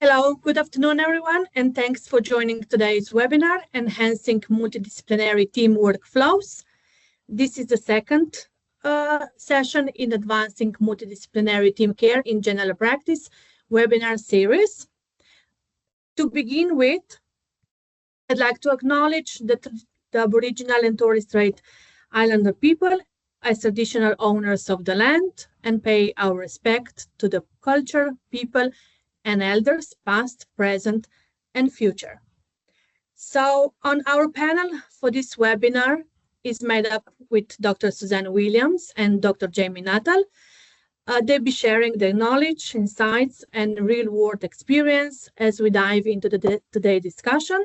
Hello, good afternoon, everyone, and thanks for joining today's webinar, Enhancing Multidisciplinary Team Workflows. This is the second session in Advancing Multidisciplinary Team Care in General Practice webinar series. To begin with, I'd like to acknowledge the Aboriginal and Torres Strait Islander people as traditional owners of the land and pay our respect to the culture, people, and elders past, present, and future. So on our panel for this webinar is made up with Dr. Suzanne Williams and Dr. Jamie Nuttall. They'll be sharing their knowledge, insights, and real-world experience as we dive into today's discussion.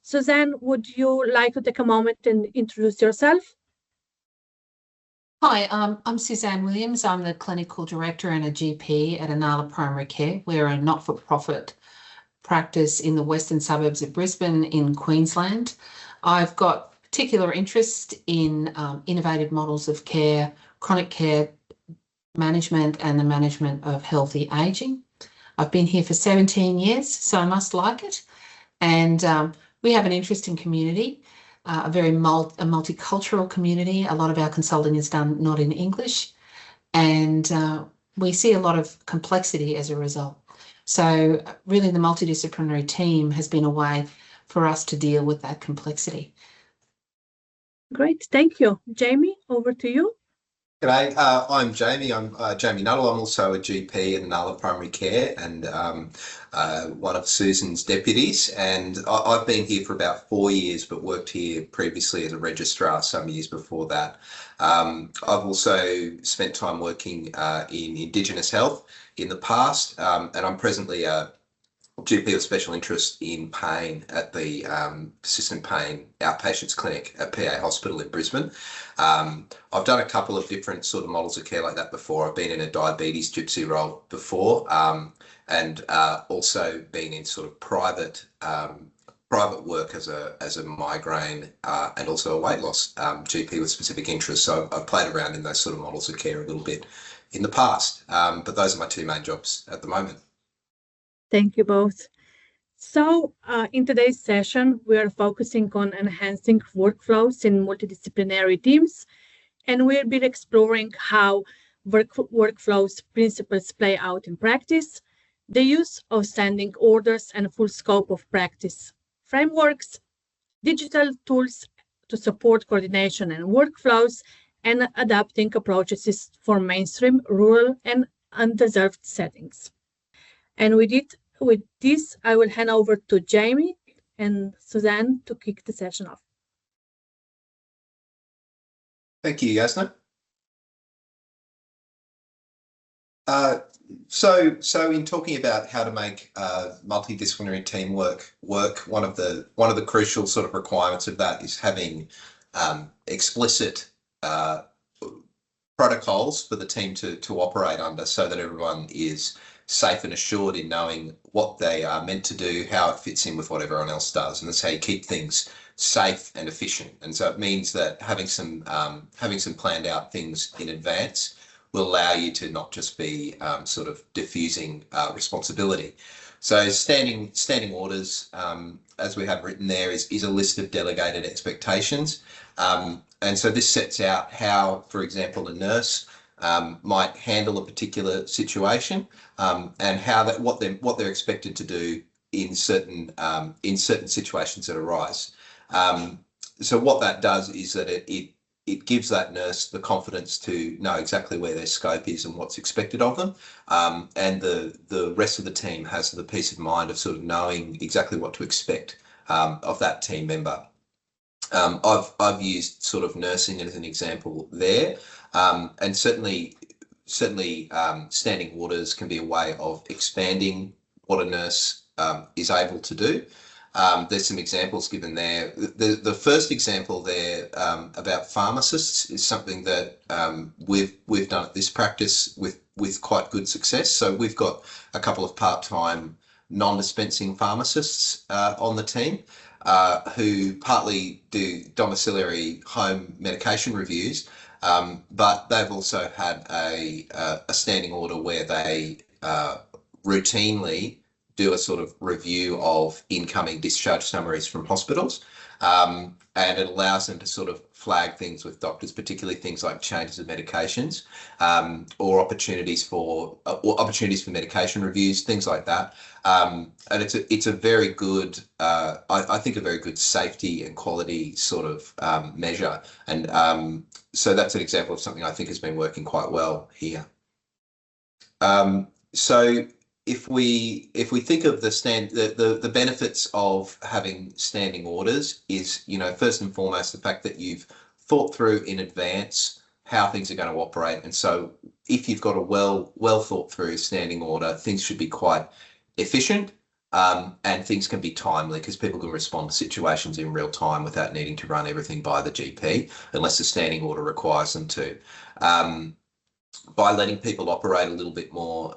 Suzanne, would you like to take a moment and introduce yourself? Hi, I'm Suzanne Williams. I'm the Clinical Director and a GP at Inala Primary Care. We're a not-for-profit practice in the western suburbs of Brisbane in Queensland. I've got particular interest in innovative models of care, chronic care management and the management of healthy ageing. I've been here for 17 years, so I must like it. And we have an interesting community. A multicultural community. A lot of our consulting is done not in English, and we see a lot of complexity as a result. So really the multidisciplinary team has been a way for us to deal with that complexity. Great, thank you. Jamie, over to you. G'day, I'm Jamie. I'm Jamie Nuttall. I'm also a GP at Inala Primary Care and one of Susan's deputies. And I've been here for about 4 years, but worked here previously as a registrar some years before that. I've also spent time working in Indigenous health in the past, and I'm presently a GP of special interest in pain at the Persistent Pain Outpatients Clinic at PA Hospital in Brisbane. I've done a couple of different sort of models of care like that before. I've been in a diabetes gypsy role before, and also been in sort of private work as a migraine and also a weight loss GP with specific interests. So I've played around in those sort of models of care a little bit in the past, but those are my two main jobs at the moment. Thank you both. So in today's session, we are focusing on enhancing workflows in multidisciplinary teams, and we'll be exploring how workflows principles play out in practice, the use of standing orders and full scope of practice frameworks, digital tools to support coordination and workflows, and adapting approaches for mainstream, rural, and underserved settings. And with this, I will hand over to Jamie and Suzanne to kick the session off. Thank you, Yasna. So in talking about how to make multidisciplinary teamwork work, one of the crucial sort of requirements of that is having explicit protocols for the team to operate under, so that everyone is safe and assured in knowing what they are meant to do, how it fits in with what everyone else does, and that's how you keep things safe and efficient. And so it means that having some planned out things in advance will allow you to not just be sort of diffusing responsibility. So standing orders, as we have written there, is a list of delegated expectations. And so this sets out how, for example, a nurse might handle a particular situation, and how what they're expected to do in certain situations that arise. So what that does is that it gives that nurse the confidence to know exactly where their scope is and what's expected of them, and the rest of the team has the peace of mind of sort of knowing exactly what to expect of that team member. I've used sort of nursing as an example there, and certainly standing orders can be a way of expanding what a nurse is able to do. There's some examples given there. The first example there about pharmacists is something that we've done at this practice with quite good success. So we've got a couple of part-time non-dispensing pharmacists on the team who partly do domiciliary home medication reviews, but they've also had a standing order where they routinely do a sort of review of incoming discharge summaries from hospitals. And it allows them to sort of flag things with doctors, particularly things like changes of medications, or opportunities for medication reviews, things like that. And it's a very good, I think, a very good safety and quality sort of measure. And so that's an example of something I think has been working quite well here. So if we think of the benefits of having standing orders is, first and foremost, the fact that you've thought through in advance how things are going to operate. And so if you've got a well thought through standing order, things should be quite efficient, and things can be timely because people can respond to situations in real time without needing to run everything by the GP unless the standing order requires them to. By letting people operate a little bit more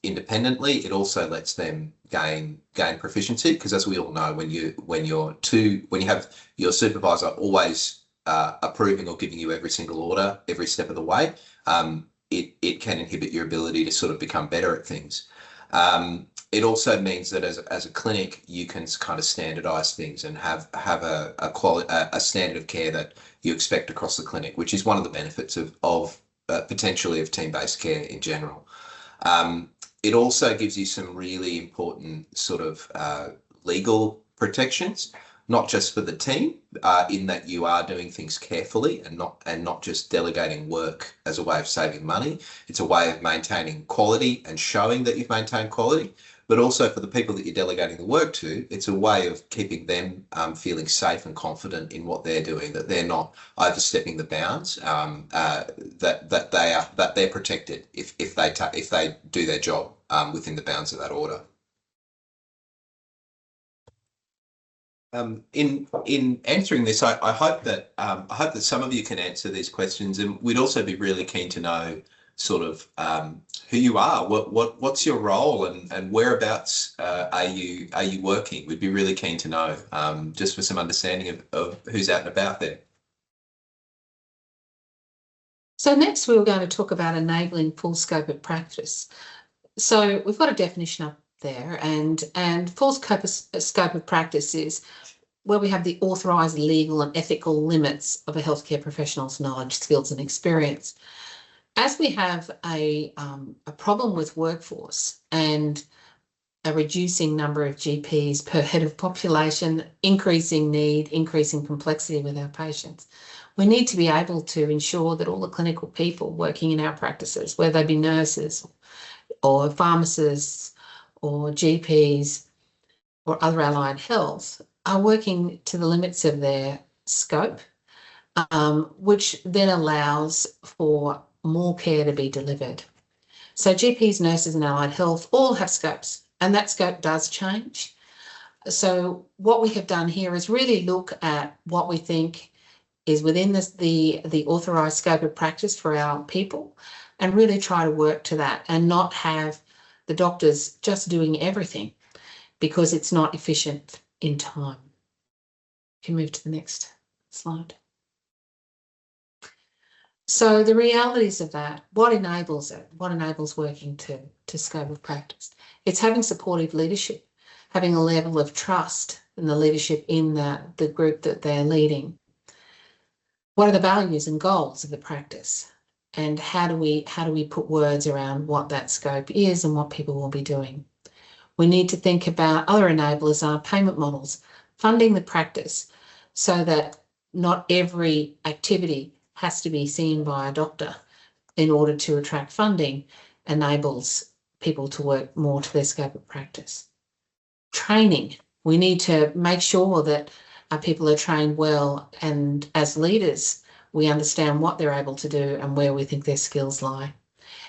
independently, it also lets them gain proficiency, because as we all know, when you have your supervisor always approving or giving you every single order every step of the way, it can inhibit your ability to sort of become better at things. It also means that as a clinic, you can kind of standardise things and have a standard of care that you expect across the clinic, which is one of the benefits of potentially of team-based care in general. It also gives you some really important sort of legal protections, not just for the team, in that you are doing things carefully and not just delegating work as a way of saving money. It's a way of maintaining quality and showing that you've maintained quality. But also for the people that you're delegating the work to, it's a way of keeping them feeling safe and confident in what they're doing, that they're not overstepping the bounds, that they're protected if they do their job within the bounds of that order. In answering this, I hope that some of you can answer these questions, and we'd also be really keen to know sort of who you are, what's your role, and whereabouts are you working. We'd be really keen to know, just for some understanding of who's out and about there. So next we're going to talk about enabling full scope of practice. So we've got a definition up there, and full scope of practice is where we have the authorised legal and ethical limits of a healthcare professional's knowledge, skills and experience. As we have a problem with workforce and a reducing number of GPs per head of population, increasing need, increasing complexity with our patients, we need to be able to ensure that all the clinical people working in our practices, whether they be nurses or pharmacists or GPs or other allied health, are working to the limits of their scope, which then allows for more care to be delivered. So GPs, nurses and allied health all have scopes, and that scope does change. So what we have done here is really look at what we think is within the authorised scope of practice for our people, and really try to work to that and not have the doctors just doing everything, because it's not efficient in time. You can move to the next slide. So the realities of that, what enables it? What enables working to scope of practice? It's having supportive leadership, having a level of trust in the leadership in the group that they're leading. What are the values and goals of the practice? And how do we put words around what that scope is and what people will be doing? We need to think about other enablers, are payment models, funding the practice so that not every activity has to be seen by a doctor in order to attract funding, enables people to work more to their scope of practice. Training. We need to make sure that our people are trained well, and as leaders, we understand what they're able to do and where we think their skills lie.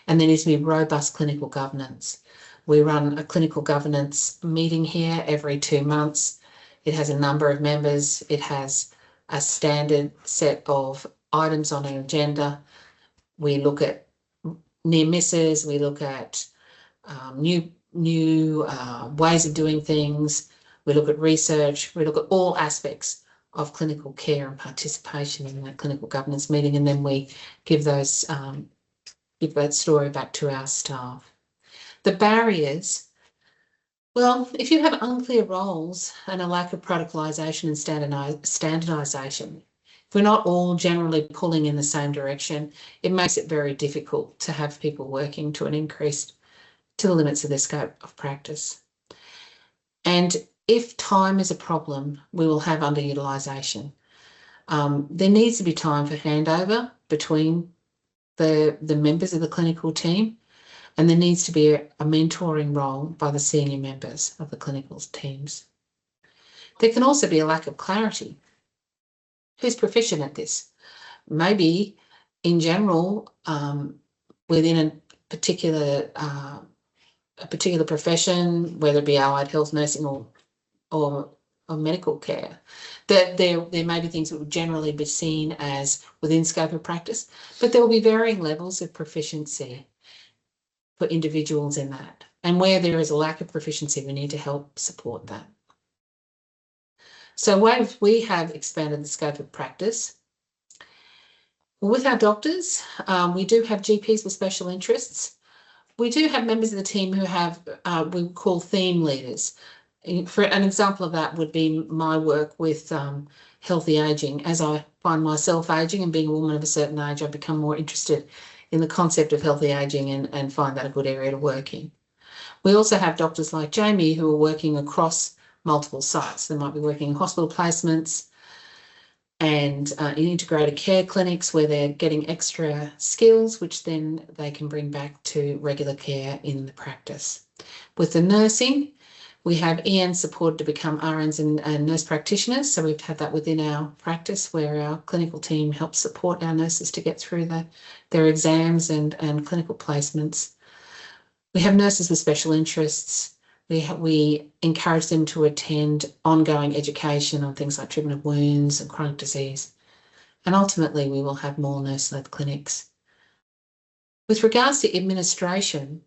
And there needs to be robust clinical governance. We run a clinical governance meeting here every 2 months. It has a number of members. It has a standard set of items on an agenda. We look at near misses. We look at new ways of doing things. We look at research. We look at all aspects of clinical care and participation in that clinical governance meeting, and then we give that story back to our staff. The barriers Well, if you have unclear roles and a lack of protocolisation and standardisation, if we're not all generally pulling in the same direction, it makes it very difficult to have people working to the limits of their scope of practice. And if time is a problem, we will have underutilisation. There needs to be time for handover between the members of the clinical team, and there needs to be a mentoring role by the senior members of the clinical teams. There can also be a lack of clarity. Who's proficient at this? Maybe in general, within a particular profession, whether it be allied health, nursing or medical care, that there may be things that would generally be seen as within scope of practice, but there will be varying levels of proficiency for individuals in that. And where there is a lack of proficiency, we need to help support that. So we have expanded the scope of practice. With our doctors, we do have GPs with special interests. We do have members of the team who have, we call theme leaders. For an example of that would be my work with healthy ageing. As I find myself ageing and being a woman of a certain age, I've become more interested in the concept of healthy ageing and find that a good area to work in. We also have doctors like Jamie who are working across multiple sites. They might be working in hospital placements and in integrated care clinics where they're getting extra skills, which then they can bring back to regular care in the practice. With the nursing, we have EN supported to become RNs and nurse practitioners. So we've had that within our practice where our clinical team helps support our nurses to get through their exams and clinical placements. We have nurses with special interests. We encourage them to attend ongoing education on things like treatment of wounds and chronic disease. And ultimately, we will have more nurse-led clinics. With regards to administration,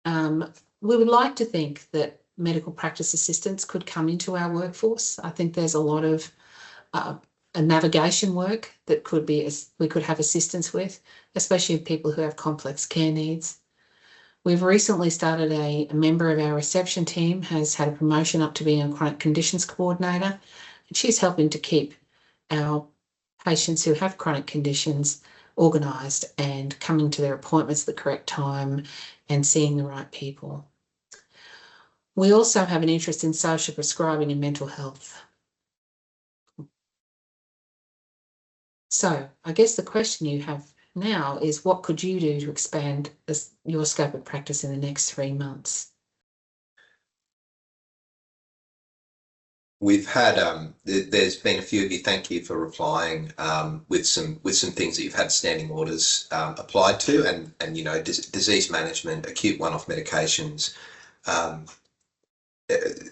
we would like to think that medical practice assistants could come into our workforce. I think there's a lot of navigation work that we could have assistance with, especially people who have complex care needs. We've recently started a member of our reception team has had a promotion up to being a chronic conditions coordinator, and she's helping to keep our patients who have chronic conditions organised and coming to their appointments at the correct time and seeing the right people. We also have an interest in social prescribing and mental health. So I guess the question you have now is, what could you do to expand your scope of practice in the next 3 months? We've had there's been a few of you. Thank you for replying with some things that you've had standing orders applied to, and you know, disease management, acute one-off medications.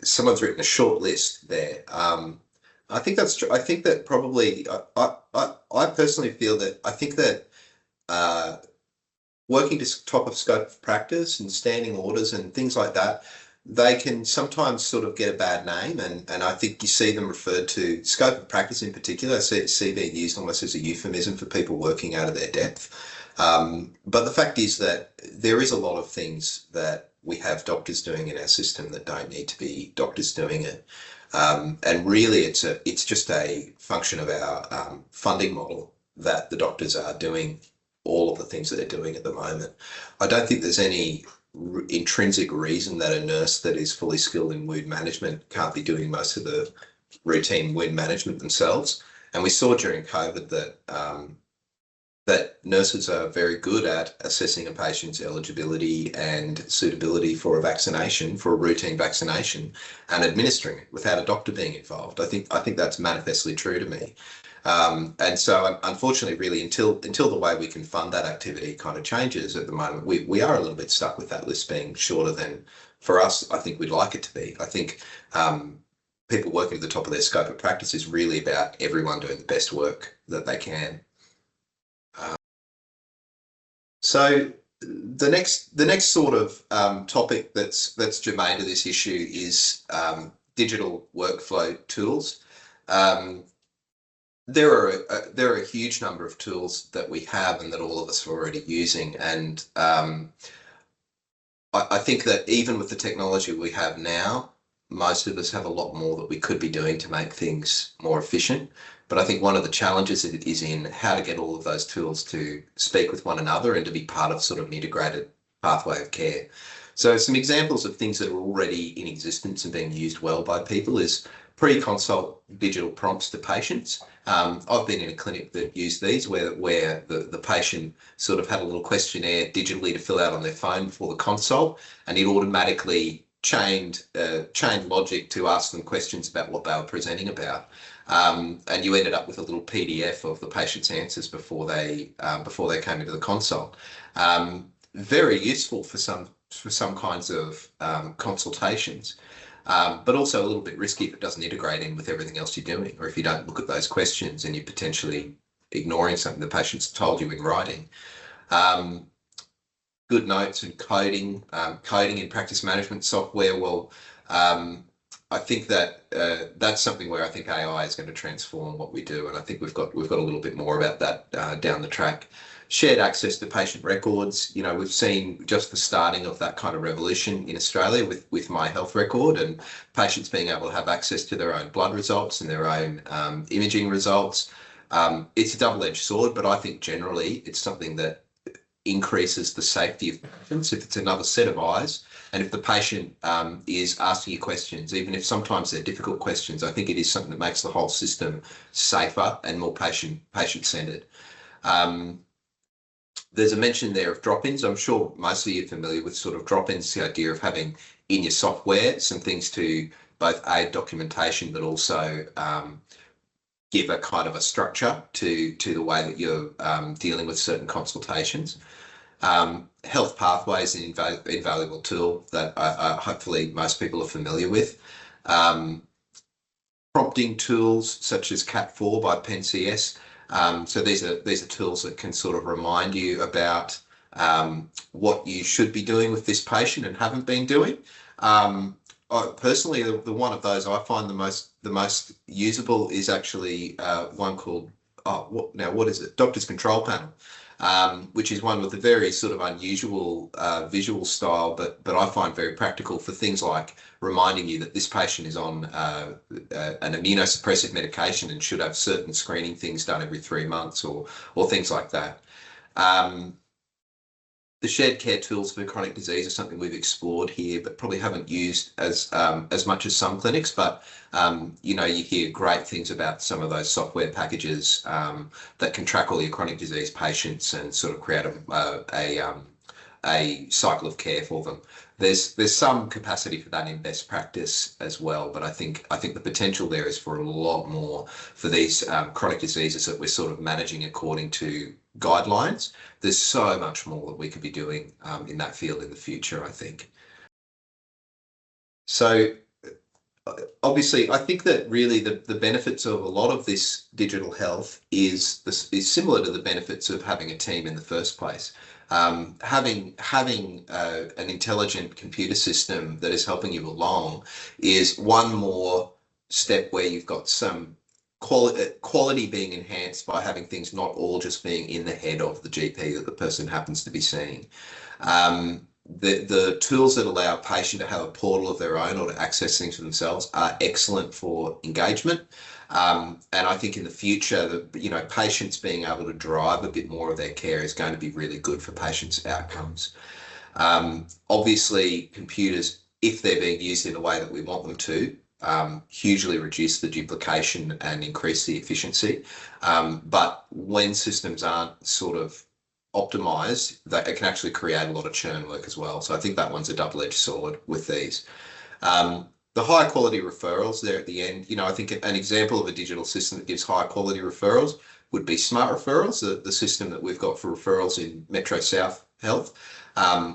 Someone's written a short list there. I think that's true. I think that probably I personally feel that I think that working to top of scope of practice and standing orders and things like that, they can sometimes sort of get a bad name, and I think you see them referred to, scope of practice in particular, I see being used almost as a euphemism for people working out of their depth. But the fact is that there is a lot of things that we have doctors doing in our system that don't need to be doctors doing it. And really it's just a function of our funding model that the doctors are doing all of the things that they're doing at the moment. I don't think there's any intrinsic reason that a nurse that is fully skilled in wound management can't be doing most of the routine wound management themselves. And we saw during COVID that nurses are very good at assessing a patient's eligibility and suitability for a vaccination, for a routine vaccination, and administering it without a doctor being involved. I think that's manifestly true to me. And so unfortunately, really, until the way we can fund that activity kind of changes at the moment, we are a little bit stuck with that list being shorter than, for us, I think we'd like it to be. I think people working at the top of their scope of practice is really about everyone doing the best work that they can. So the next sort of topic that's germane to this issue is digital workflow tools. There are a huge number of tools that we have and that all of us are already using, and I think that even with the technology we have now, most of us have a lot more that we could be doing to make things more efficient. But I think one of the challenges is in how to get all of those tools to speak with one another and to be part of sort of an integrated pathway of care. So some examples of things that are already in existence and being used well by people is pre-consult digital prompts to patients. I've been in a clinic that used these where the patient sort of had a little questionnaire digitally to fill out on their phone before the consult, and it automatically chained logic to ask them questions about what they were presenting about. And you ended up with a little PDF of the patient's answers before they came into the consult. Very useful for some kinds of consultations. But also a little bit risky if it doesn't integrate in with everything else you're doing, or if you don't look at those questions and you're potentially ignoring something the patient's told you in writing. Good notes and coding in practice management software. Well, I think that that's something where I think AI is going to transform what we do, and I think we've got a little bit more about that down the track. Shared access to patient records. You know, we've seen just the starting of that kind of revolution in Australia with My Health Record, and patients being able to have access to their own blood results and their own imaging results. It's a double-edged sword, but I think generally it's something that increases the safety of patients if it's another set of eyes, and if the patient is asking you questions, even if sometimes they're difficult questions. I think it is something that makes the whole system safer and more patient-centered. There's a mention there of drop-ins. I'm sure most of you are familiar with sort of drop-ins, the idea of having in your software some things to both aid documentation, but also give a kind of a structure to the way that you're dealing with certain consultations. Health Pathways is an invaluable tool that hopefully most people are familiar with. Prompting tools such as Cat4 by PenCS. So these are tools that can sort of remind you about what you should be doing with this patient and haven't been doing. Personally, the one of those I find the most usable is actually one called what is it? Doctor's Control Panel, which is one with a very sort of unusual visual style, but I find very practical for things like reminding you that this patient is on an immunosuppressive medication and should have certain screening things done every 3 months or things like that. The shared care tools for chronic disease are something we've explored here, but probably haven't used as much as some clinics. But you know, you hear great things about some of those software packages that can track all your chronic disease patients and sort of create a cycle of care for them. There's some capacity for that in best practice as well, but I think the potential there is for a lot more for these chronic diseases that we're sort of managing according to guidelines. There's so much more that we could be doing in that field in the future, I think. So obviously, I think that really the benefits of a lot of this digital health is similar to the benefits of having a team in the first place. Having an intelligent computer system that is helping you along is one more step where you've got some quality being enhanced by having things not all just being in the head of the GP that the person happens to be seeing. The tools that allow a patient to have a portal of their own or to access things for themselves are excellent for engagement. And I think in the future, patients being able to drive a bit more of their care is going to be really good for patients' outcomes. Obviously, computers, if they're being used in the way that we want them to, hugely reduce the duplication and increase the efficiency. But when systems aren't sort of optimized, that it can actually create a lot of churn work as well. So I think that one's a double-edged sword with these. The high quality referrals there at the end, I think an example of a digital system that gives high quality referrals would be Smart Referrals, the system that we've got for referrals in Metro South Health,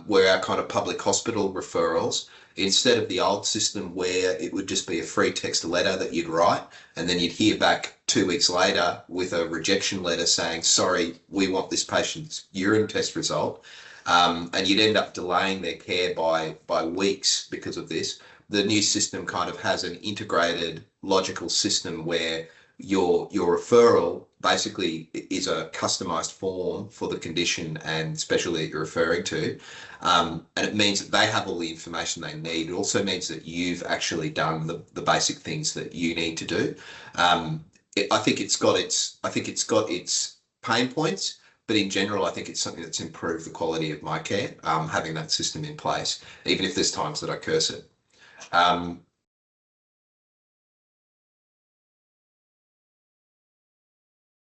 where our kind of public hospital referrals, instead of the old system where it would just be a free text letter that you'd write, and then you'd hear back 2 weeks later with a rejection letter saying, sorry, we want this patient's urine test result, and you'd end up delaying their care by weeks because of this. The new system kind of has an integrated logical system where your referral basically is a customized form for the condition and specialty that you're referring to. And it means that they have all the information they need. It also means that you've actually done the basic things that you need to do. I think it's got its pain points, but in general, I think it's something that's improved the quality of my care, having that system in place, even if there's times that I curse it.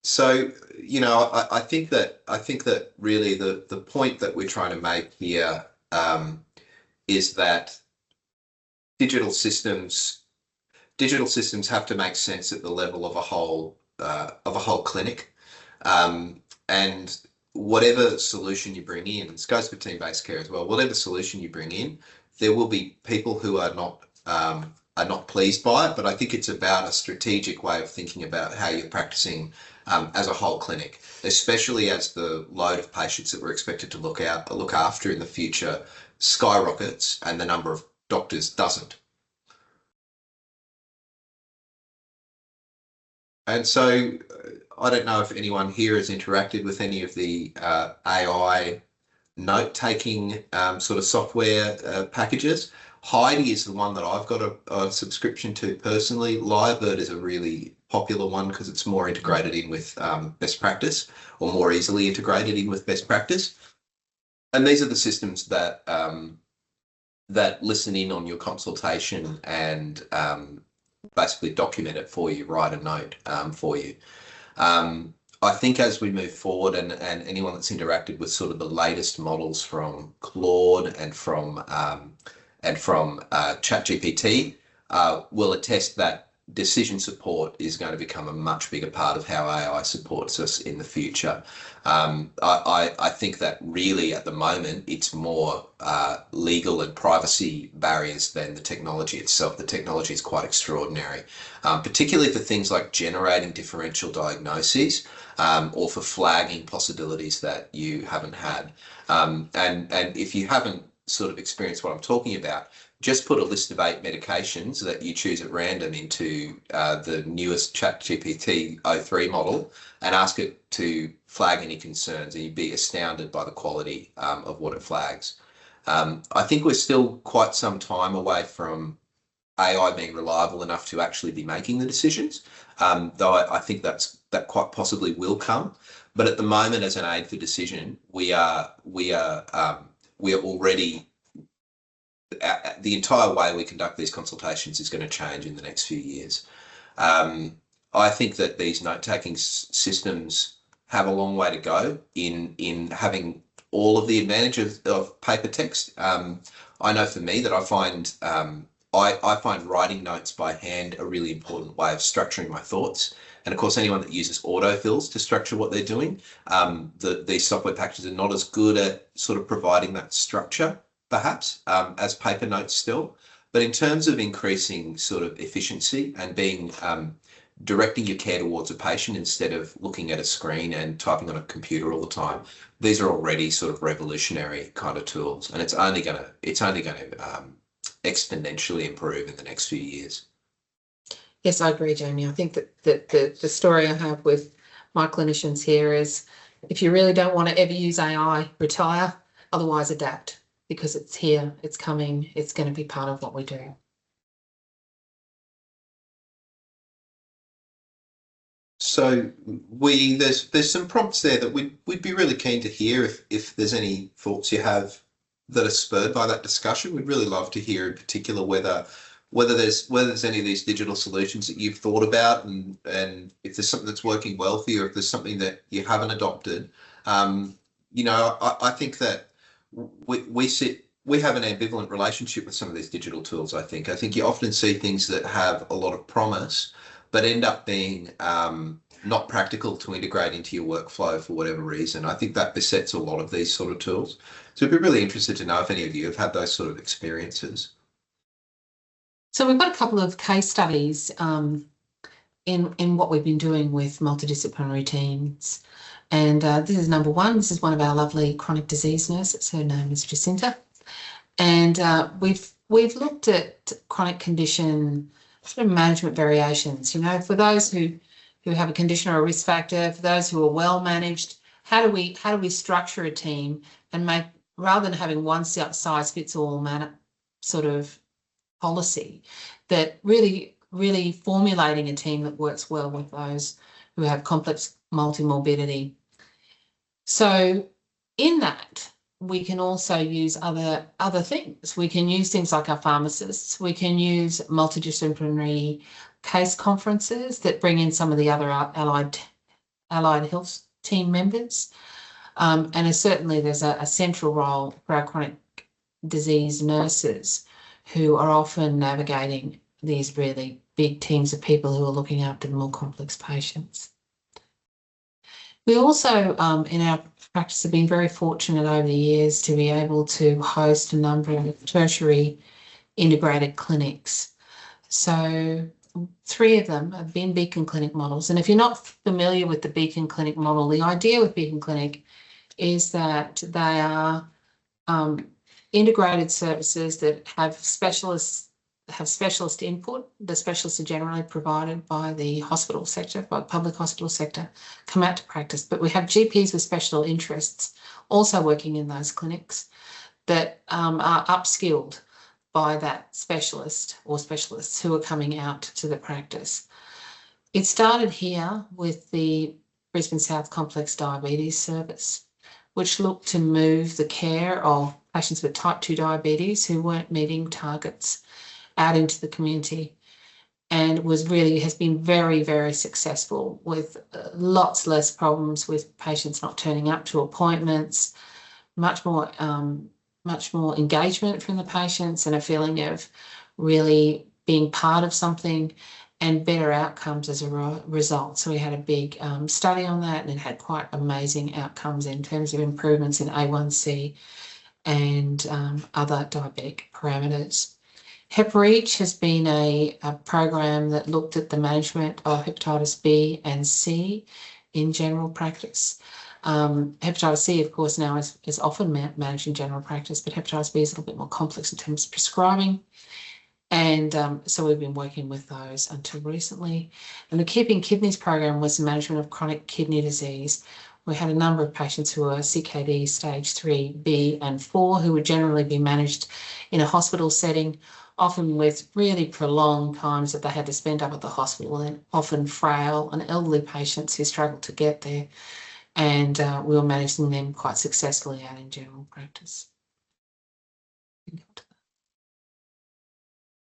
So, I think that really the point that we're trying to make here is that digital systems have to make sense at the level of a whole clinic, and whatever solution you bring in, this goes for team-based care as well. Whatever solution you bring in, there will be people who are not pleased by it, but I think it's about a strategic way of thinking about how you're practicing as a whole clinic, especially as the load of patients that we're expected to look after in the future skyrockets and the number of doctors doesn't. And so I don't know if anyone here has interacted with any of the AI note-taking sort of software packages. Heidi is the one that I've got a subscription to personally. Lyrebird is a really popular one because it's more integrated in with best practice, or more easily integrated in with best practice. And these are the systems that that listen in on your consultation and basically document it for you, write a note for you. I think as we move forward, and anyone that's interacted with sort of the latest models from Claude and from ChatGPT will attest that decision support is going to become a much bigger part of how AI supports us in the future. I think that really at the moment it's more legal and privacy barriers than the technology itself. The technology is quite extraordinary, particularly for things like generating differential diagnoses or for flagging possibilities that you haven't had. And if you haven't sort of experienced what I'm talking about, just put a list of 8 medications that you choose at random into the newest ChatGPT 03 model and ask it to flag any concerns, and you'd be astounded by the quality of what it flags. I think we're still quite some time away from AI being reliable enough to actually be making the decisions, though I think that quite possibly will come. But at the moment, as an aid for decision, we are already, the entire way we conduct these consultations is going to change in the next few years. I think that these note-taking systems have a long way to go in having all of the advantages of paper text. I know for me that I find writing notes by hand a really important way of structuring my thoughts. And of course, anyone that uses autofills to structure what they're doing, these software packages are not as good at sort of providing that structure, perhaps, as paper notes still. But in terms of increasing sort of efficiency and being directing your care towards a patient instead of looking at a screen and typing on a computer all the time, these are already sort of revolutionary kind of tools, and it's only going to exponentially improve in the next few years. Yes, I agree, Jamie. I think that the story I have with my clinicians here is, if you really don't want to ever use AI, retire, otherwise adapt, because it's here, it's coming, it's going to be part of what we do. So there's some prompts there that we'd be really keen to hear if there's any thoughts you have that are spurred by that discussion. We'd really love to hear in particular whether there's any of these digital solutions that you've thought about, and if there's something that's working well for you, or if there's something that you haven't adopted. I think that we have an ambivalent relationship with some of these digital tools. I think you often see things that have a lot of promise but end up being not practical to integrate into your workflow for whatever reason. I think that besets a lot of these sort of tools. So I'd be really interested to know if any of you have had those sort of experiences. So we've got a couple of case studies in what we've been doing with multidisciplinary teams. And this is number one. This is one of our lovely chronic disease nurses. Her name is Jacinta. And we've looked at chronic condition sort of management variations. You know, for those who who have a condition or a risk factor, for those who are well managed. How do we structure a team and make, rather than having one size fits all sort of policy, that really formulating a team that works well with those who have complex multimorbidity. So in that, we can also use other things. We can use things like our pharmacists. We can use multidisciplinary case conferences that bring in some of the other allied health team members. And certainly there's a central role for our chronic disease nurses, who are often navigating these really big teams of people who are looking after the more complex patients. We also, in our practice, have been very fortunate over the years to be able to host a number of tertiary integrated clinics. So 3 of them have been Beacon Clinic models. And if you're not familiar with the Beacon Clinic model, the idea with Beacon Clinic is that they are integrated services that have specialist input. The specialists are generally provided by the hospital sector, by the public hospital sector, come out to practice. But we have GPs with special interests also working in those clinics that are upskilled by that specialist or specialists who are coming out to the practice. It started here with the Brisbane South Complex Diabetes Service, which looked to move the care of patients with type 2 diabetes who weren't meeting targets out into the community, and has been very, very successful, with lots less problems with patients not turning up to appointments, much more engagement from the patients and a feeling of really being part of something, and better outcomes as a result. So we had a big study on that, and it had quite amazing outcomes in terms of improvements in A1C and other diabetic parameters. HepReach has been a program that looked at the management of hepatitis B and C in general practice. Hepatitis C, of course, now is often managed in general practice, but hepatitis B is a little bit more complex in terms of prescribing. And so we've been working with those until recently. And the Keeping Kidneys program was the management of chronic kidney disease. We had a number of patients who were CKD stage 3, B and 4, who would generally be managed in a hospital setting, often with really prolonged times that they had to spend up at the hospital, and often frail and elderly patients who struggled to get there. And we were managing them quite successfully out in general practice.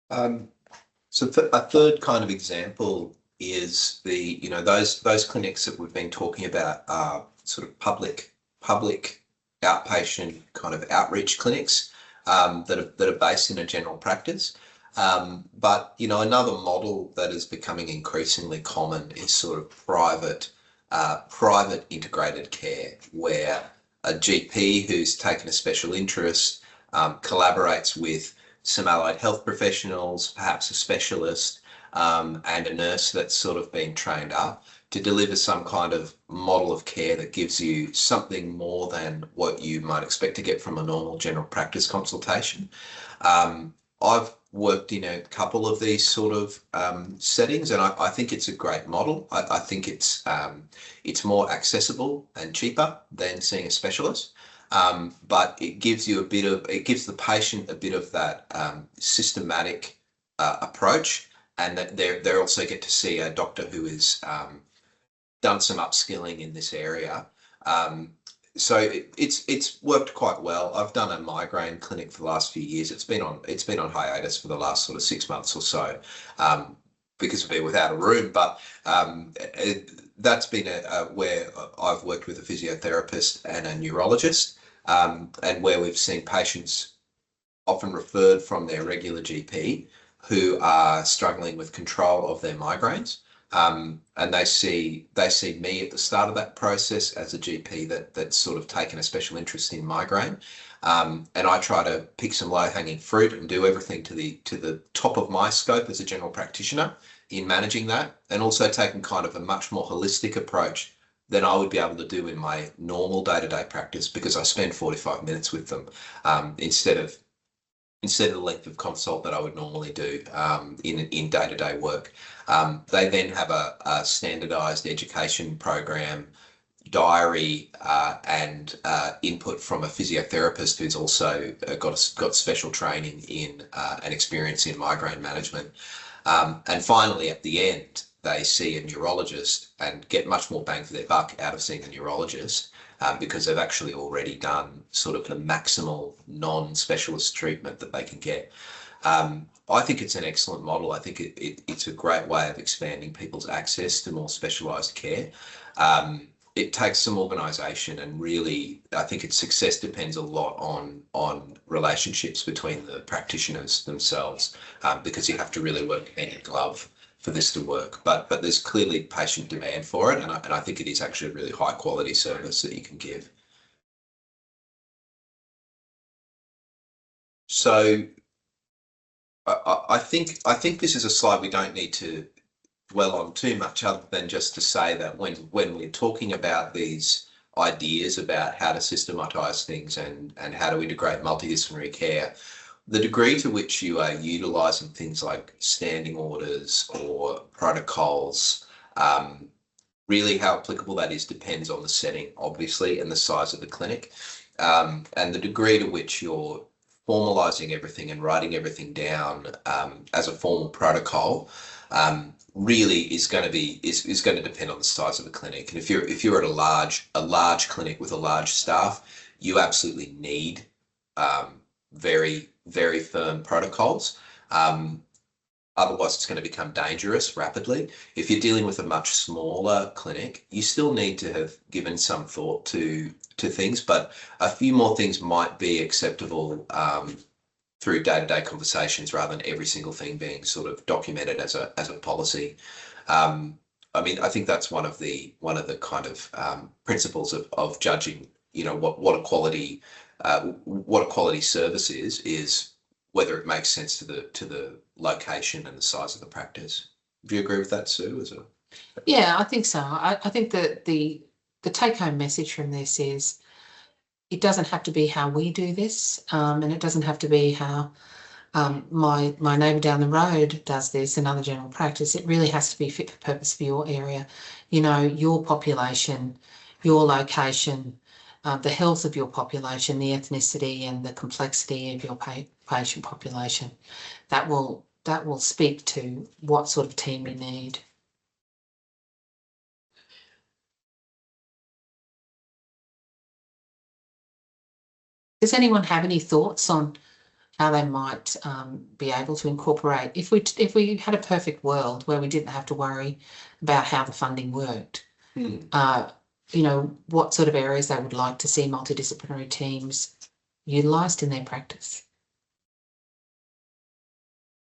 So a third kind of example is those clinics that we've been talking about are sort of public outpatient kind of outreach clinics that are based in a general practice. But another model that is becoming increasingly common is sort of private integrated care, where a GP who's taken a special interest collaborates with some allied health professionals, perhaps a specialist, and a nurse that's sort of been trained up to deliver some kind of model of care that gives you something more than what you might expect to get from a normal general practice consultation. I've worked in a couple of these sort of settings, and I think it's a great model. I think it's more accessible and cheaper than seeing a specialist. But it gives the patient a bit of that systematic approach, and that they also get to see a doctor who has done some upskilling in this area. So it's worked quite well. I've done a migraine clinic for the last few years. It's been on hiatus for the last sort of 6 months or so, because we've been without a room. But that's been where I've worked with a physiotherapist and a neurologist, and where we've seen patients often referred from their regular GP who are struggling with control of their migraines. And they see me at the start of that process as a GP that's sort of taken a special interest in migraine. And I try to pick some low-hanging fruit and do everything to the top of my scope as a general practitioner in managing that, and also taking kind of a much more holistic approach than I would be able to do in my normal day-to-day practice, because I spend 45 minutes with them instead of instead of the length of consult that I would normally do in day-to-day work. They then have a standardized education program, diary, and input from a physiotherapist who's also got special training in and experience in migraine management. And finally, at the end, they see a neurologist and get much more bang for their buck out of seeing a neurologist, because they've actually already done sort of the maximal non-specialist treatment that they can get. I think it's an excellent model. I think it's a great way of expanding people's access to more specialised care. It takes some organisation, and really, I think its success depends a lot on relationships between the practitioners themselves, because you have to really work hand in glove for this to work. But there's clearly patient demand for it, and I think it is actually a really high quality service that you can give. So I think this is a slide we don't need to dwell on too much, other than just to say that when we're talking about these ideas about how to systematise things and how to integrate multidisciplinary care, the degree to which you are utilising things like standing orders or protocols, really how applicable that is depends on the setting, obviously, and the size of the clinic, and the degree to which you're formalising everything and writing everything down as a formal protocol. Really is going to depend on the size of the clinic. And if you're at a large clinic with a large staff, you absolutely need very, very firm protocols. Otherwise, it's going to become dangerous rapidly. If you're dealing with a much smaller clinic, you still need to have given some thought to things, but a few more things might be acceptable through day-to-day conversations, rather than every single thing being sort of documented as a policy. I mean, I think that's one of the kind of principles of judging, you know, what a quality service is whether it makes sense to the location and the size of the practice. Do you agree with that, Sue? Yeah, I think so. I think that the take-home message from this is, it doesn't have to be how we do this, and it doesn't have to be how my neighbour down the road does this, another general practice. It really has to be fit for purpose for your area, you know, your population, your location, the health of your population, the ethnicity and the complexity of your patient population. That will speak to what sort of team you need. Does anyone have any thoughts on how they might be able to incorporate, if we had a perfect world where we didn't have to worry about how the funding worked, you know, what sort of areas they would like to see multidisciplinary teams utilised in their practice?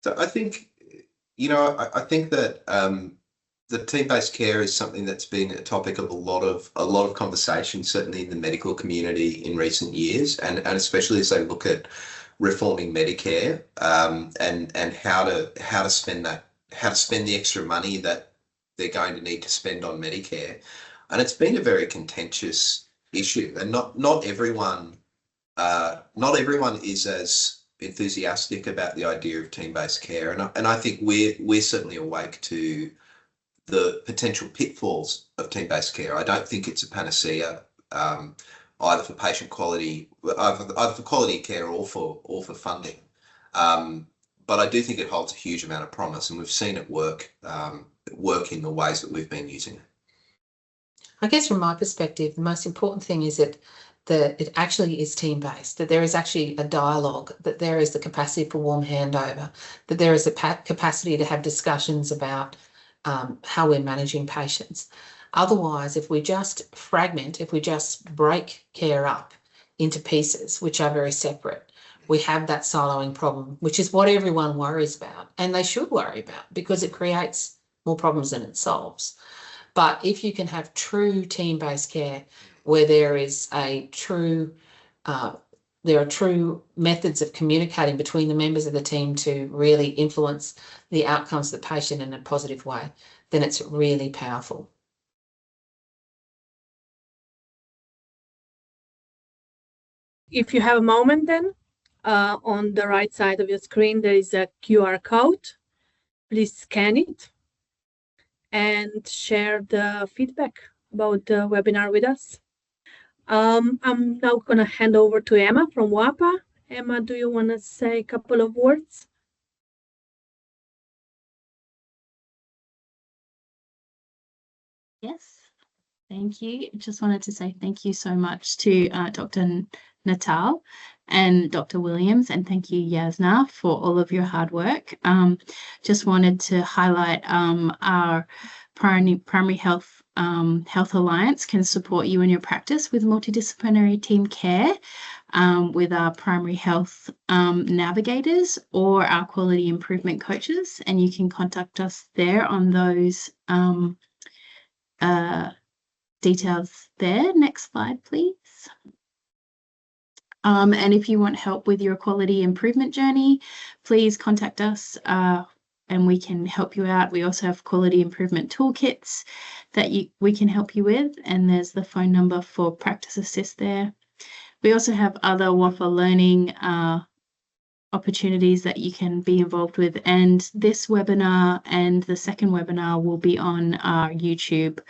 So I think, you know, I think that the team-based care is something that's been a topic of a lot of conversation, certainly in the medical community in recent years, and especially as they look at reforming Medicare, and how to spend the extra money that they're going to need to spend on Medicare. And it's been a very contentious issue, and not everyone is as enthusiastic about the idea of team-based care, and I think we're certainly awake to the potential pitfalls of team-based care. I don't think it's a panacea, either for patient quality, either for quality of care or for funding. But I do think it holds a huge amount of promise, and we've seen it work in the ways that we've been using it. I guess from my perspective, the most important thing is that it actually is team-based, that there is actually a dialogue, that there is the capacity for warm handover, that there is the capacity to have discussions about how we're managing patients. Otherwise, if we just fragment, if we just break care up into pieces, which are very separate, we have that siloing problem, which is what everyone worries about, and they should worry about, because it creates more problems than it solves. But if you can have true team-based care, where there is a true, there are true methods of communicating between the members of the team to really influence the outcomes of the patient in a positive way, then it's really powerful. If you have a moment, then On the right side of your screen, there is a QR code. Please scan it and share the feedback about the webinar with us. I'm now going to hand over to Emma from WAPA. Emma, do you want to say a couple of words? Yes, thank you. Just wanted to say thank you so much to Dr. Natal and Dr. Williams, and thank you, Yasna, for all of your hard work. Just wanted to highlight our primary health alliance can support you in your practice with multidisciplinary team care with our primary health navigators or our quality improvement coaches, and you can contact us there on those details there. Next slide, please. And if you want help with your quality improvement journey, please contact us and we can help you out. We also have quality improvement toolkits that we can help you with, and there's the phone number for Practice Assist there. We also have other WAFA learning opportunities that you can be involved with, and this webinar and the second webinar will be on our YouTube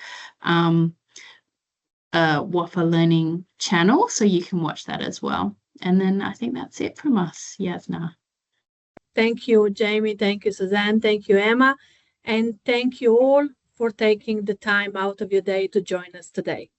WAFA learning channel, so you can watch that as well. And then I think that's it from us, Yasna. Thank you, Jamie. Thank you, Suzanne. Thank you, Emma. And thank you all for taking the time out of your day to join us today.